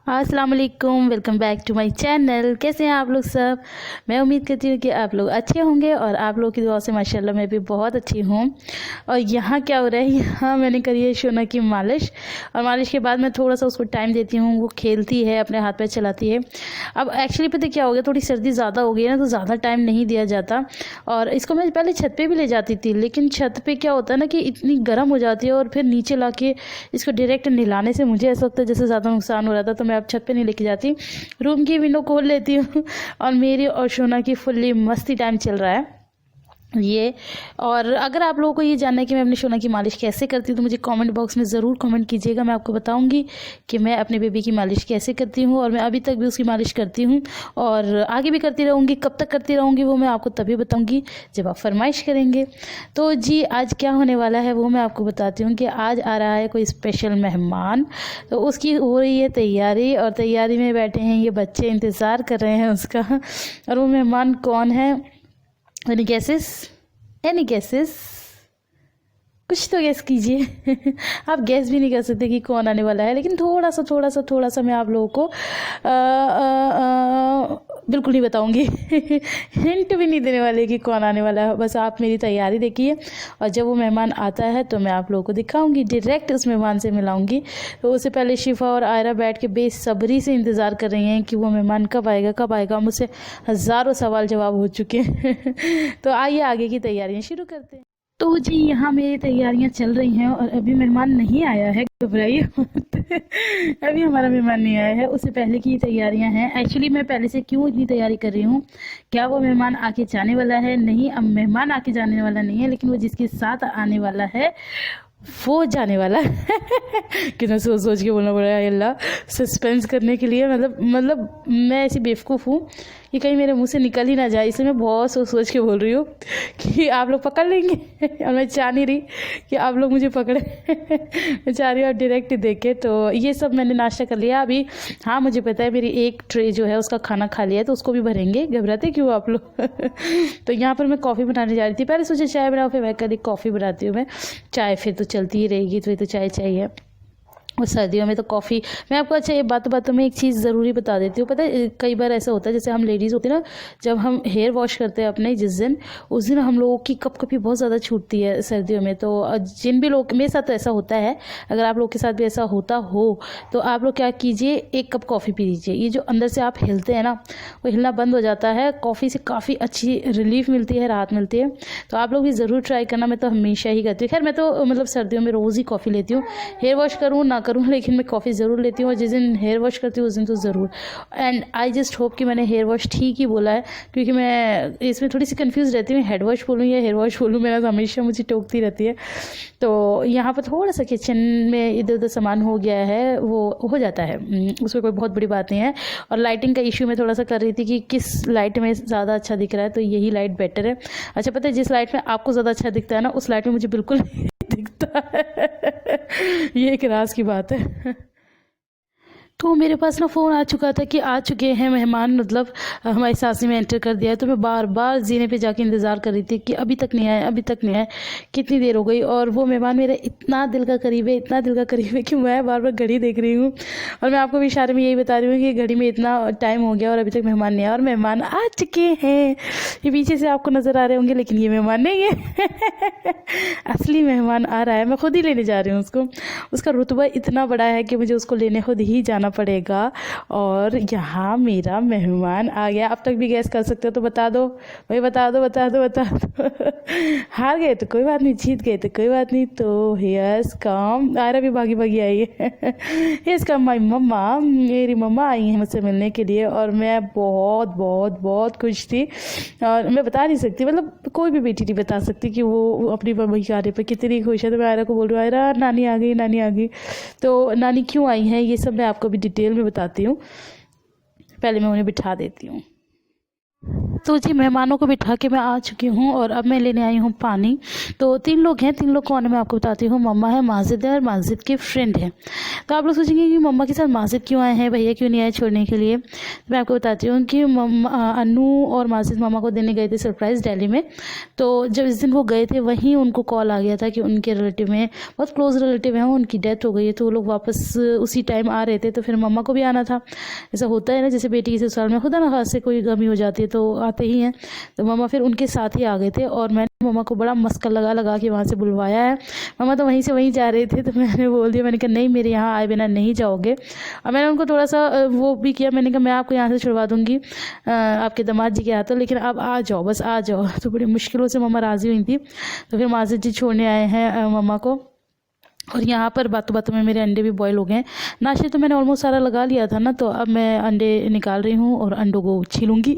अस्सलाम वालेकुम, welcome back to my channel. कैसे हैं आप लोग सब। मैं उम्मीद करती हूँ कि आप लोग अच्छे होंगे और आप लोगों की दुआ से माशाल्लाह मैं भी बहुत अच्छी हूँ। और यहाँ क्या हो रहा है, यहाँ मैंने करी है शोना की मालिश, और मालिश के बाद मैं थोड़ा सा उसको टाइम देती हूँ। वो खेलती है, अपने हाथ पैर चलाती है। अब एक्चुअली पता क्या हो गया, थोड़ी सर्दी ज़्यादा हो गई है ना, तो ज़्यादा टाइम नहीं दिया जाता। और इसको मैं पहले छत पर भी ले जाती थी, लेकिन छत पर क्या होता है ना कि इतनी गर्म हो जाती है, और फिर नीचे ला के इसको डायरेक्ट नहलाने से मुझे ऐसा लगता है जैसे ज़्यादा नुकसान हो रहा था। तो मैं अब छत पे नहीं लेके जाती, रूम की विंडो खोल लेती हूँ और मेरी और शोना की फुल्ली मस्ती टाइम चल रहा है ये। और अगर आप लोगों को ये जानना है कि मैं अपनी शोना की मालिश कैसे करती हूँ तो मुझे कमेंट बॉक्स में ज़रूर कमेंट कीजिएगा। मैं आपको बताऊंगी कि मैं अपने बेबी की मालिश कैसे करती हूँ, और मैं अभी तक भी उसकी मालिश करती हूँ और आगे भी करती रहूँगी। कब तक करती रहूँगी वो मैं आपको तभी बताऊँगी जब आप फरमाइश करेंगे। तो जी आज क्या होने वाला है वो मैं आपको बताती हूँ कि आज आ रहा है कोई स्पेशल मेहमान, तो उसकी हो रही है तैयारी, और तैयारी में बैठे हैं ये बच्चे, इंतज़ार कर रहे हैं उसका। और वो मेहमान कौन है, एनी गेसेस? Any guesses? कुछ तो गेस कीजिए। आप गेस भी नहीं कर सकते कि कौन आने वाला है, लेकिन थोड़ा सा मैं आप लोगों को बिल्कुल नहीं बताऊंगी। हिंट भी नहीं देने वाले कि कौन आने वाला है। बस आप मेरी तैयारी देखिए, और जब वो मेहमान आता है तो मैं आप लोगों को दिखाऊंगी, डायरेक्ट उस मेहमान से मिलाऊंगी। तो उससे पहले शिफा और आयरा बैठ के बेसब्री से इंतज़ार कर रही हैं कि वो मेहमान कब आएगा कब आएगा। मुझसे हज़ारों सवाल जवाब हो चुके हैं। तो आइए आगे की तैयारियाँ शुरू करते हैं। तो जी यहाँ मेरी तैयारियां चल रही हैं, और अभी मेहमान नहीं आया है, घबराइए मत। अभी हमारा मेहमान नहीं आया है, उससे पहले की तैयारियां हैं। एक्चुअली मैं पहले से क्यों इतनी तैयारी कर रही हूँ, क्या वो मेहमान आके जाने वाला है? नहीं, अब मेहमान आके जाने वाला नहीं है, लेकिन वो जिसके साथ आने वाला है वो जाने वाला है। कितना सोच सोच के बोलना पड़ रहा है, अल्लाह। सस्पेंस करने के लिए मतलब मैं ऐसी बेवकूफ़ हूँ कि कहीं मेरे मुंह से निकल ही ना जाए, इसलिए मैं बहुत सोच सोच के बोल रही हूँ कि आप लोग पकड़ लेंगे। और मैं चाह नहीं रही कि आप लोग मुझे पकड़े। मैं चाह रही हूँ आप डायरेक्ट देखें। तो ये सब मैंने नाश्ता कर लिया अभी। हाँ मुझे पता है मेरी एक ट्रे जो है उसका खाना खा लिया है, तो उसको भी भरेंगे। घबराते क्यों आप लोग? तो यहाँ पर मैं कॉफ़ी बनाने जा रही थी। पहले सोचा चाय बनाओ, फिर मैं कभी कॉफ़ी बनाती हूँ मैं। चाय फिर तो चलती ही रहेगी, तो ये तो चाय चाहिए। और सर्दियों में तो कॉफ़ी। मैं आपको अच्छा ये बातों में एक चीज़ ज़रूरी बता देती हूँ। पता है कई बार ऐसा होता है, जैसे हम लेडीज़ होते हैं ना, जब हम हेयर वॉश करते हैं अपने जिस दिन, उस दिन हम लोगों की कपकपी बहुत ज़्यादा छूटती है सर्दियों में। तो जिन भी लोग, मेरे साथ तो ऐसा होता है, अगर आप लोग के साथ भी ऐसा होता हो तो आप लोग क्या कीजिए, एक कप कॉफ़ी पी लीजिए। ये जो अंदर से आप हिलते हैं ना, वो हिलना बंद हो जाता है। कॉफ़ी से काफ़ी अच्छी रिलीफ मिलती है, राहत मिलती है। तो आप लोग भी ज़रूर ट्राई करना। मैं तो हमेशा ही करती हूँ। खैर मैं तो मतलब सर्दियों में रोज़ ही कॉफ़ी लेती हूँ, हेयर वॉश करूँ ना करूँ, लेकिन मैं कॉफ़ी ज़रूर लेती हूँ। और जिस दिन हेयर वॉश करती हूँ उस दिन तो ज़रूर। एंड आई जस्ट होप कि मैंने हेयर वॉश ठीक ही बोला है, क्योंकि मैं इसमें थोड़ी सी कंफ्यूज रहती हूँ, हेड वॉश बोलूँ या हेयर वॉश बोलूँ। मेरा हमेशा मुझे टोकती रहती है। तो यहाँ पर थोड़ा सा किचन में इधर उधर सामान हो गया है, वो हो जाता है, उसमें कोई बहुत बड़ी बात नहीं है। और लाइटिंग का इशू मैं थोड़ा सा कर रही थी कि किस लाइट में ज़्यादा अच्छा दिख रहा है, तो यही लाइट बेटर है। अच्छा पता है जिस लाइट में आपको ज़्यादा अच्छा दिखता है ना, उस लाइट में मुझे बिल्कुल नहीं दिखता है। ये एक राज की बात है। तो मेरे पास ना फ़ोन आ चुका था कि आ चुके हैं मेहमान, मतलब हमारी सास ने एंटर कर दिया है। तो मैं बार बार जीने पे जाके इंतज़ार कर रही थी कि अभी तक नहीं आए, अभी तक नहीं आए। कितनी देर हो गई, और वो मेहमान मेरा इतना दिल का करीब है, इतना दिल का करीब है कि मैं बार बार घड़ी देख रही हूँ। और मैं आपको भी इशारे में यही बता रही हूँ कि घड़ी में इतना टाइम हो गया और अभी तक मेहमान नहीं आया। और मेहमान आ चुके हैं, ये पीछे से आपको नज़र आ रहे होंगे, लेकिन ये मेहमान नहीं है। असली मेहमान आ रहा है, मैं खुद ही लेने जा रही हूँ उसको। उसका रुतबा इतना बड़ा है कि मुझे उसको लेने खुद ही जाना पड़ेगा। और यहाँ मेरा मेहमान आ गया। अब तक भी गैस कर सकते हो तो बता दो भाई, बता दो बता दो बता दो। हार गए तो कोई बात नहीं, जीत गए तो कोई बात नहीं। तो हियर्स कम, आयरा भी भागी भागी आई है। हियर्स कम माई मम्मा, मेरी मम्मा आई हैं मुझसे मिलने के लिए, और मैं बहुत बहुत बहुत खुश थी। और मैं बता नहीं सकती, मतलब कोई भी बेटी नहीं बता सकती कि वो अपनी मम्मी के आने पर कितनी खुश है। तो मैं आयरा को बोल रही हूँ, आयरा नानी आ गई, नानी आ गई। तो नानी क्यों आई हैं ये सब मैं आपको भी डिटेल में बताती हूँ। पहले मैं उन्हें बिठा देती हूँ। तो जी मेहमानों को बिठा के मैं आ चुकी हूँ और अब मैं लेने आई हूँ पानी। तो 3 लोग हैं, 3 लोग कौन है मैं आपको बताती हूँ। मम्मा है, माजिद है और माजिद के फ्रेंड है। तो आप लोग सोचेंगे कि मम्मा के साथ माजिद क्यों आए हैं, भैया क्यों नहीं आए छोड़ने के लिए। तो मैं आपको बताती हूँ कि मम्मा अनु और माजिद मामा को देने गए थे सरप्राइज़ दिल्ली में। तो जब इस दिन वो गए थे वहीं उनको कॉल आ गया था कि उनके रिलेटिव में, बहुत क्लोज रिलेटिव हैं, उनकी डेथ हो गई है। तो वो लोग वापस उसी टाइम आ रहे थे, तो फिर मम्मा को भी आना था। ऐसा होता है ना, जैसे बेटी के ससुराल में खुदा ना खास से कोई कमी हो जाती है तो आते ही हैं। तो मम्मा फिर उनके साथ ही आ गए थे और मैंने मम्मा को बड़ा मस्का लगा लगा के वहाँ से बुलवाया है। मम्मा तो वहीं से वहीं जा रहे थे, तो मैंने बोल दिया, मैंने कहा नहीं मेरे यहाँ आए बिना नहीं जाओगे। और मैंने उनको थोड़ा सा वो भी किया, मैंने कहा मैं आपको यहाँ से छुड़वा दूँगी आपके दामाद जी के हाथों, लेकिन आप आ जाओ, बस आ जाओ। तो बड़ी मुश्किलों से मम्मा राज़ी हुई थी। तो फिर माजिद जी छोड़ने आए हैं मम्मा को। और यहाँ पर बातों बातों में मेरे अंडे भी बॉईल हो गए हैं। नाश्ते तो मैंने ऑलमोस्ट सारा लगा लिया था ना, तो अब मैं अंडे निकाल रही हूँ और अंडों को छीलूँगी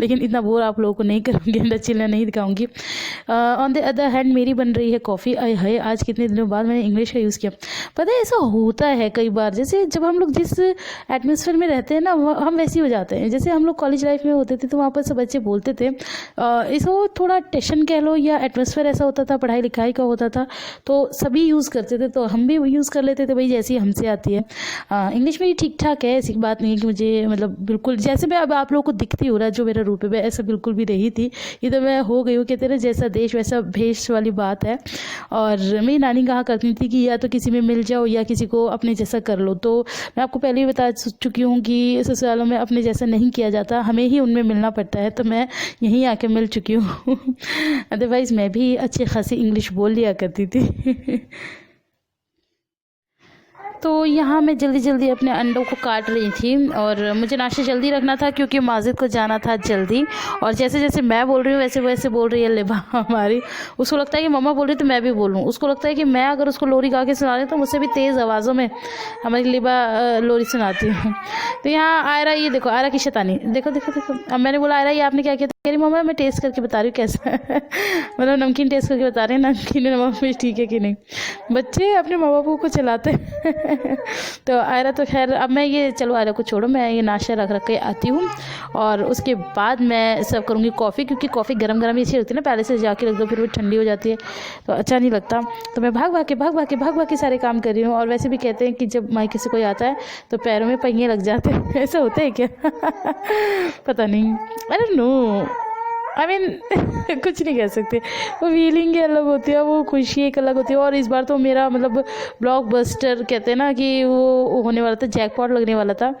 लेकिन इतना बोर आप लोगों को नहीं करूँगी, अंडा छीलना नहीं दिखाऊँगी। ऑन द अदर हैंड मेरी बन रही है कॉफ़ी। आय हाय, आज कितने दिनों बाद मैंने इंग्लिश का यूज़ किया। पता है ऐसा होता है कई बार, जैसे जब हम लोग जिस एटमोसफेयर में रहते हैं ना, हम वैसे ही हो जाते हैं। जैसे हम लोग कॉलेज लाइफ में होते थे तो वहाँ पर सब बच्चे बोलते थे, इसको थोड़ा टेंशन कह लो या एटमोसफेयर ऐसा होता था, पढ़ाई लिखाई का होता था, तो सभी यूज़ करते थे, तो हम भी यूज़ कर लेते थे भाई जैसी हमसे आती है। इंग्लिश मेरी ठीक ठाक है, ऐसी बात नहीं है कि मुझे मतलब बिल्कुल जैसे मैं अब आप लोगों को दिखती हो रहा जो मेरा रूप है मैं ऐसा बिल्कुल भी रही थी। ये तो मैं हो गई हूँ, कहते ना जैसा देश वैसा भेष वाली बात है। और मेरी नानी कहा करती थी कि या तो किसी में मिल जाओ या किसी को अपने जैसा कर लो। तो मैं आपको पहले ही बता चुकी हूँ कि ससुरालों में अपने जैसा नहीं किया जाता, हमें ही उनमें मिलना पड़ता है। तो मैं यहीं आके मिल चुकी हूँ अदरवाइज़ मैं भी अच्छी खासी इंग्लिश बोल लिया करती थी तो यहाँ मैं जल्दी जल्दी अपने अंडों को काट रही थी और मुझे नाश्ता जल्दी रखना था क्योंकि माजिद को जाना था जल्दी। और जैसे जैसे मैं बोल रही हूँ वैसे वैसे बोल रही है लिबा हमारी। उसको लगता है कि मम्मा बोल रही तो मैं भी बोलूँ। उसको लगता है कि मैं अगर उसको लोरी गा के सुना रही तो मुझसे भी तेज़ आवाज़ों में हमारी लिबा लोरी सुनाती है। तो यहाँ आयरा, ये देखो आयरा की शैतानी, देखो देखो देखो। अब मैंने बोला आयरा ये आपने क्या किया, कह रही मम्मा मैं टेस्ट करके बता रही हूँ कैसा है मतलब नमकीन टेस्ट करके बता रहे हैं नमकीन नमक मिर्च ठीक है कि नहीं। बच्चे अपने माँ बापू को चलाते तो आयरा तो खैर, अब मैं ये चलो आयरा को छोड़ो, मैं ये नाश्ता रख रख के आती हूँ और उसके बाद मैं सर्व करूँगी कॉफ़ी, क्योंकि कॉफ़ी गरम गरम ही अच्छी लगती है ना, पहले से जाके रख दो फिर वो ठंडी हो जाती है तो अच्छा नहीं लगता। तो मैं भाग भाग के सारे काम कर रही हूँ। और वैसे भी कहते हैं कि जब मायके से कोई आता है तो पैरों में पहिए लग जाते हैं ऐसा होता है क्या पता नहीं, I don't know, I mean कुछ नहीं कह सकते। वो फीलिंग ही अलग होती है, वो खुशी एक अलग होती है। और इस बार तो मेरा मतलब ब्लॉकबस्टर कहते हैं ना कि वो होने वाला था, जैकपॉट लगने वाला था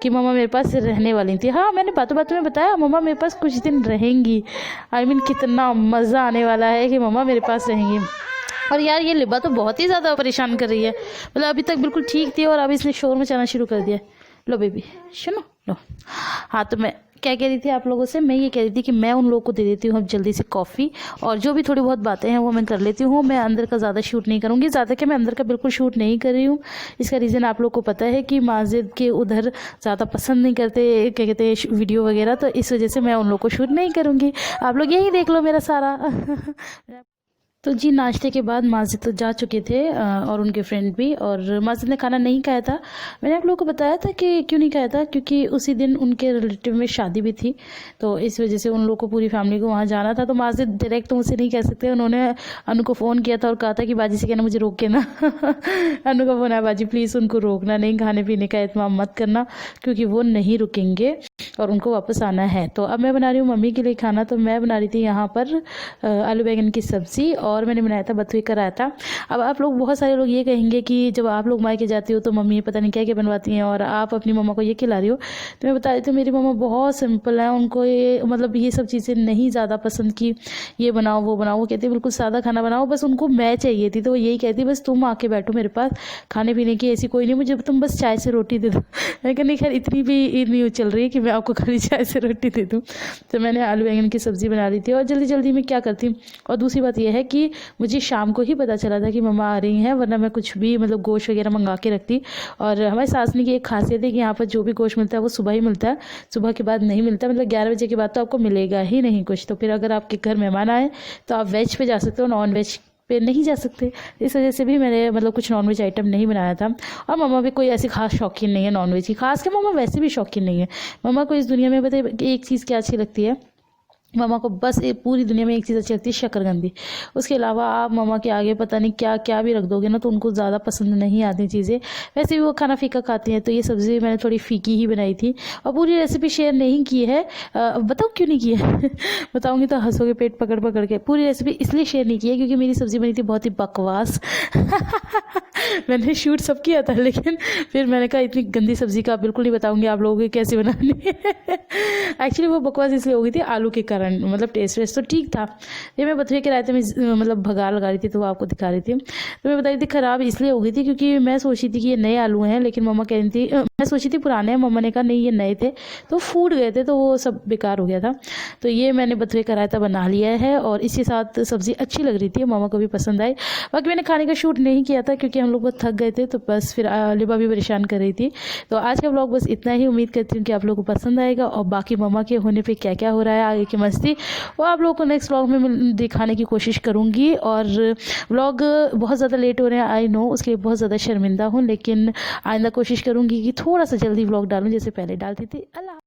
कि मम्मा मेरे पास रहने वाली थी। हाँ मैंने बातों बातों में बताया मम्मा मेरे पास कुछ दिन रहेंगी। आई मीन कितना मज़ा आने वाला है कि मम्मा मेरे पास रहेंगी। और यार ये लिबा तो बहुत ही ज़्यादा परेशान कर रही है, मतलब अभी तक बिल्कुल ठीक थी और अभी इसने शोर मचाना शुरू कर दिया। लो बेबी सुनो लो। हाँ तो मैं क्या कह रही थी आप लोगों से, मैं ये कह रही थी कि मैं उन लोगों को दे देती हूँ अब जल्दी से कॉफ़ी, और जो भी थोड़ी बहुत बातें हैं वो मैं कर लेती हूँ। मैं अंदर का ज़्यादा शूट नहीं करूँगी, ज़्यादा कि मैं अंदर का बिल्कुल शूट नहीं कर रही हूँ। इसका रीज़न आप लोग को पता है कि माजिद के उधर ज़्यादा पसंद नहीं करते, क्या कहते हैं, वीडियो वगैरह, तो इस वजह से मैं उन लोग को शूट नहीं करूँगी। आप लोग यही देख लो मेरा सारा तो जी नाश्ते के बाद माजिद तो जा चुके थे और उनके फ्रेंड भी, और माजिद ने खाना नहीं खाया था। मैंने आप लोगों को बताया था कि क्यों नहीं खाया था, क्योंकि उसी दिन उनके रिलेटिव में शादी भी थी, तो इस वजह से उन लोगों को पूरी फैमिली को वहाँ जाना था। तो माजिद डायरेक्ट तो मुझसे नहीं कह सकते, उन्होंने अनु को फ़ोन किया था और कहा था कि बाजी से कहना मुझे रोक के ना अनु का फ़ोन है, बाजी प्लीज़ उनको रोकना नहीं, खाने पीने का इत्मीनान मत करना क्योंकि वो नहीं रुकेंगे और उनको वापस आना है। तो अब मैं बना रही हूँ मम्मी के लिए खाना। तो मैं बना रही थी यहाँ पर आलू बैंगन की सब्ज़ी और मैंने बनाया था बथुए का रायता। अब आप लोग बहुत सारे लोग ये कहेंगे कि जब आप लोग मायके जाती हो तो मम्मी पता नहीं क्या क्या बनवाती हैं और आप अपनी मम्मा को ये खिला रही हो। तो मैं बता रही थी मेरी मम्मा बहुत सिंपल है, उनको ये मतलब ये सब चीज़ें नहीं ज़्यादा पसंद कि ये बनाओ वो बनाओ, वो कहती है बिल्कुल सादा खाना बनाओ, बस उनको मैं चाहिए थी। तो वो यही कहती बस तुम आके बैठो मेरे पास, खाने पीने की ऐसी कोई नहीं, मुझे तुम बस चाय से रोटी दे दो। मैं कहा नहीं खैर इतनी भी न्यूज़ चल रही है कि मैं आपको खाली चाय से रोटी दे दूँ। तो मैंने आलू बैंगन की सब्ज़ी बना रही थी और जल्दी जल्दी में क्या करती। और दूसरी बात यह है कि मुझे शाम को ही पता चला था कि मम्मा आ रही हैं, वरना मैं कुछ भी मतलब गोश्त वगैरह मंगा के रखती। और हमारी सासनी की एक खासियत है कि यहाँ पर जो भी गोश्त मिलता है वो सुबह ही मिलता है, सुबह के बाद नहीं मिलता, मतलब 11 बजे के बाद तो आपको मिलेगा ही नहीं कुछ। तो फिर अगर आपके घर मेहमान आए तो आप वेज पे जा सकते हो, नॉन वेज पे नहीं जा सकते। इस वजह से भी मैंने मतलब कुछ नॉनवेज आइटम नहीं बनाया था। और मम्मा भी कोई ऐसी खास शौकीन नहीं है नॉनवेज की, खास के मम्मा वैसे भी शौकीन नहीं है। मम्मा को इस दुनिया में बताइए एक चीज़ क्या अच्छी लगती है, मम्मा को बस पूरी दुनिया में एक चीज़ अच्छी लगती है, शकरकंदी। उसके अलावा आप मम्मा के आगे पता नहीं क्या क्या भी रख दोगे ना तो उनको ज़्यादा पसंद नहीं आती चीज़ें। वैसे भी वो खाना फीका खाती हैं, तो ये सब्ज़ी मैंने थोड़ी फीकी ही बनाई थी और पूरी रेसिपी शेयर नहीं की है। बताऊँ क्यों नहीं की है? बताऊँगी तो हंसोगे पेट पकड़ पकड़ के। पूरी रेसिपी इसलिए शेयर नहीं की है क्योंकि मेरी सब्ज़ी बनी थी बहुत ही बकवास। मैंने शूट सब किया था, लेकिन फिर मैंने कहा इतनी गंदी सब्ज़ी का बिल्कुल नहीं बताऊँगी आप लोगों को कैसे बनानी है। एक्चुअली वो बकवास इसलिए हो गई थी आलू के कारण, मतलब टेस्ट वेस्ट तो ठीक था। ये मैं बथुए के रायते में मतलब भगार लगा रही थी तो वो आपको दिखा रही थी। तो मैं बता रही थी ख़राब इसलिए हो गई थी क्योंकि मैं सोची थी कि ये नए आलू हैं, लेकिन मम्मा कह रही थी मैं सोची थी पुराने हैं, मम्मा ने कहा नहीं ये नए थे, तो फूट गए थे तो वो सब बेकार हो गया था। तो ये मैंने बथुए का रायता बना लिया है और इसके साथ सब्ज़ी अच्छी लग रही थी, मम्मा को भी पसंद आई। बाकी मैंने खाने का शूट नहीं किया था क्योंकि हम लोग बहुत थक गए थे, तो बस फिर लिबा भी परेशान कर रही थी। तो आज का व्लॉग बस इतना ही, उम्मीद करती हूँ कि आप लोगों को पसंद आएगा और बाकी मम्मा के होने पे क्या क्या हो रहा है आगे की मस्ती वो आप लोगों को नेक्स्ट व्लॉग में दिखाने की कोशिश करूँगी। और व्लॉग बहुत ज़्यादा लेट हो रहे हैं, आई नो, उसके लिए बहुत ज़्यादा शर्मिंदा हूँ, लेकिन आइंदा कोशिश करूँगी कि थोड़ा सा जल्दी व्लॉग डालूँ जैसे पहले डालती थी। अल्लाह।